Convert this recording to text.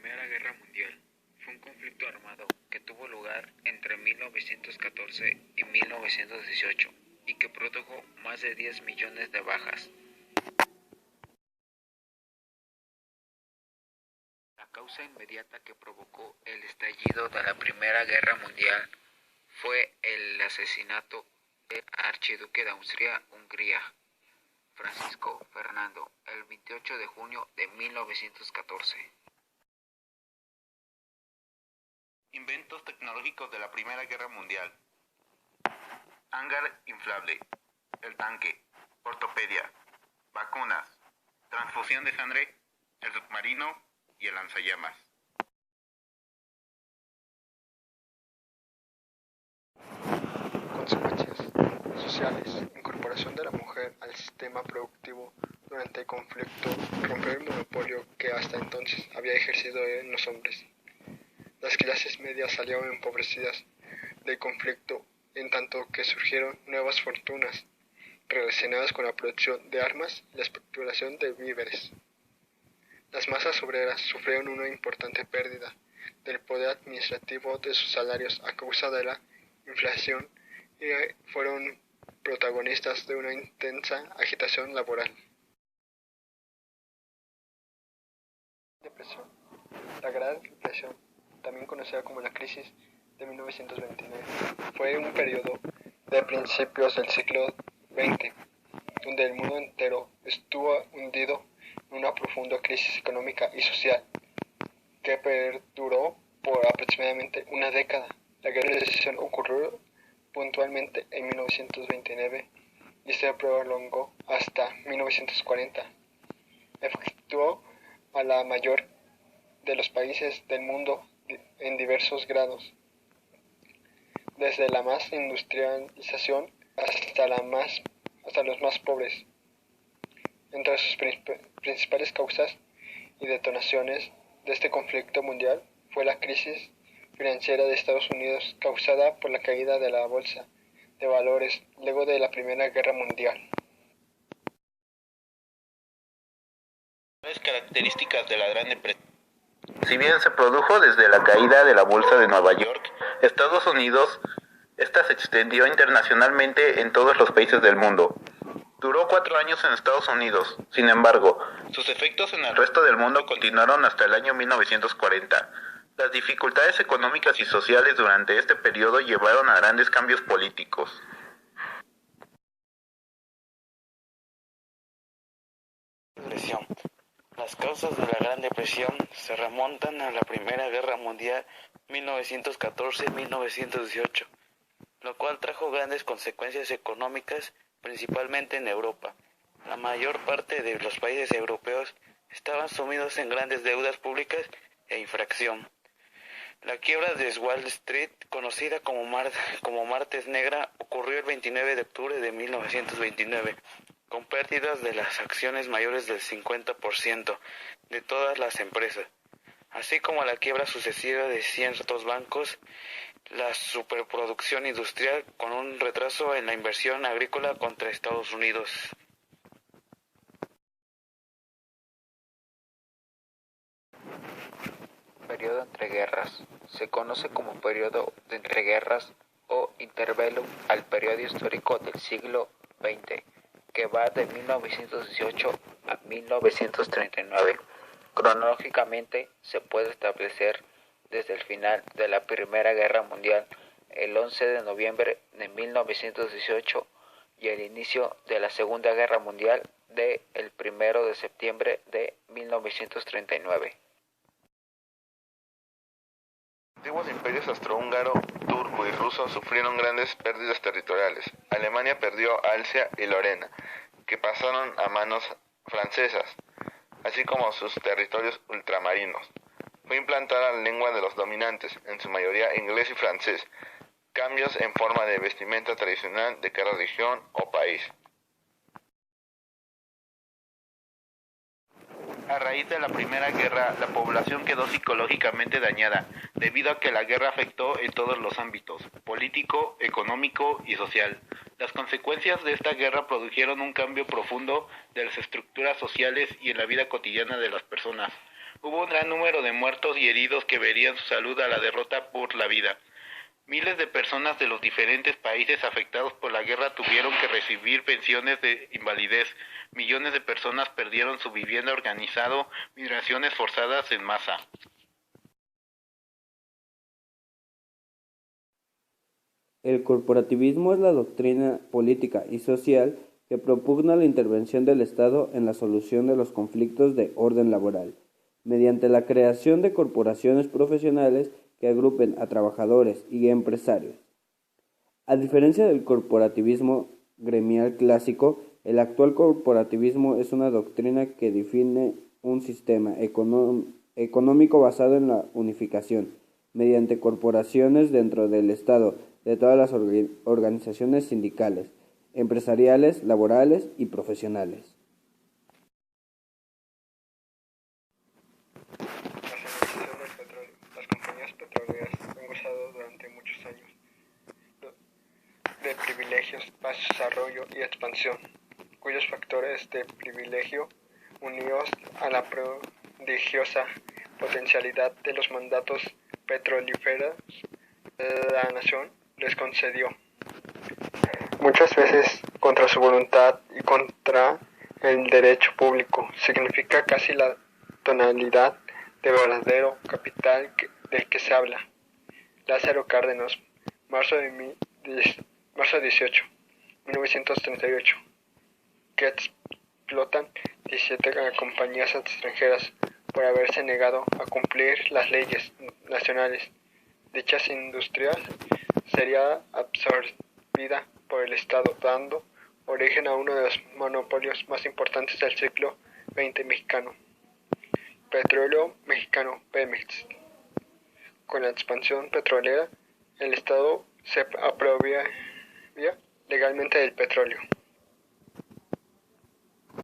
Primera Guerra Mundial fue un conflicto armado que tuvo lugar entre 1914 y 1918 y que produjo más de 10 millones de bajas. La causa inmediata que provocó el estallido de la Primera Guerra Mundial fue el asesinato del archiduque de Austria-Hungría, Francisco Fernando, el 28 de junio de 1914. Inventos tecnológicos de la Primera Guerra Mundial: hangar inflable, el tanque, ortopedia, vacunas, transfusión de sangre, el submarino y el lanzallamas. Consecuencias sociales: incorporación de la mujer al sistema productivo durante el conflicto, romper el monopolio que hasta entonces había ejercido en los hombres. Las clases medias salieron empobrecidas del conflicto, en tanto que surgieron nuevas fortunas relacionadas con la producción de armas y la especulación de víveres. Las masas obreras sufrieron una importante pérdida del poder administrativo de sus salarios a causa de la inflación y fueron protagonistas de una intensa agitación laboral. Depresión. La Gran Depresión, también conocida como la crisis de 1929, fue un periodo de principios del siglo XX, donde el mundo entero estuvo hundido en una profunda crisis económica y social que perduró por aproximadamente una década. La Gran Depresión ocurrió puntualmente en 1929 y se prolongó hasta 1940. Afectó a la mayor de los países del mundo en diversos grados, desde la más industrialización hasta los más pobres. Entre sus principales causas y detonaciones de este conflicto mundial fue la crisis financiera de Estados Unidos causada por la caída de la bolsa de valores luego de la Primera Guerra Mundial. Las características de la Gran Depresión. Si bien se produjo desde la caída de la Bolsa de Nueva York, Estados Unidos, esta se extendió internacionalmente en todos los países del mundo. Duró 4 años en Estados Unidos, sin embargo, sus efectos en el resto del mundo continuaron hasta el año 1940. Las dificultades económicas y sociales durante este periodo llevaron a grandes cambios políticos. Depresión. Las causas de la Gran Depresión se remontan a la Primera Guerra Mundial 1914-1918, lo cual trajo grandes consecuencias económicas, principalmente en Europa. La mayor parte de los países europeos estaban sumidos en grandes deudas públicas e infracción. La quiebra de Wall Street, conocida como Martes Negra, ocurrió el 29 de octubre de 1929, con pérdidas de las acciones mayores del 50% de todas las empresas, así como la quiebra sucesiva de ciertos bancos, la superproducción industrial con un retraso en la inversión agrícola contra Estados Unidos. Periodo entre guerras. Se conoce como periodo de entreguerras o interbellum al periodo histórico del siglo XX, que va de 1918 a 1939. Cronológicamente se puede establecer desde el final de la Primera Guerra Mundial, el 11 de noviembre de 1918, y el inicio de la Segunda Guerra Mundial de el 1 de septiembre de 1939. Los antiguos imperios austrohúngaro, turco y ruso sufrieron grandes pérdidas territoriales. Alemania perdió Alsacia y Lorena, que pasaron a manos francesas, así como sus territorios ultramarinos. Fue implantada la lengua de los dominantes, en su mayoría inglés y francés, cambios en forma de vestimenta tradicional de cada región o país. A raíz de la Primera Guerra, la población quedó psicológicamente dañada, debido a que la guerra afectó en todos los ámbitos, político, económico y social. Las consecuencias de esta guerra produjeron un cambio profundo de las estructuras sociales y en la vida cotidiana de las personas. Hubo un gran número de muertos y heridos que verían su salud a la derrota por la vida. Miles de personas de los diferentes países afectados por la guerra tuvieron que recibir pensiones de invalidez. Millones de personas perdieron su vivienda organizado, migraciones forzadas en masa. El corporativismo es la doctrina política y social que propugna la intervención del Estado en la solución de los conflictos de orden laboral, mediante la creación de corporaciones profesionales que agrupen a trabajadores y empresarios. A diferencia del corporativismo gremial clásico, el actual corporativismo es una doctrina que define un sistema económico basado en la unificación, mediante corporaciones dentro del Estado, de todas las organizaciones sindicales, empresariales, laborales y profesionales. Nacionalización del petróleo. Las compañías petroleras han gozado durante muchos años de privilegios para su desarrollo y expansión, cuyos factores de privilegio, unidos a la prodigiosa potencialidad de los mandatos petrolíferos, la nación les concedió, muchas veces contra su voluntad y contra el derecho público, significa casi la tonalidad de verdadero capital del que se habla. Lázaro Cárdenas, marzo 18, 1938, que explotan 17 compañías extranjeras por haberse negado a cumplir las leyes nacionales. Dichas industrias sería absorbida por el Estado, dando origen a uno de los monopolios más importantes del siglo XX mexicano. Petróleo Mexicano, Pemex. Con la expansión petrolera, el Estado se apropia legalmente del petróleo.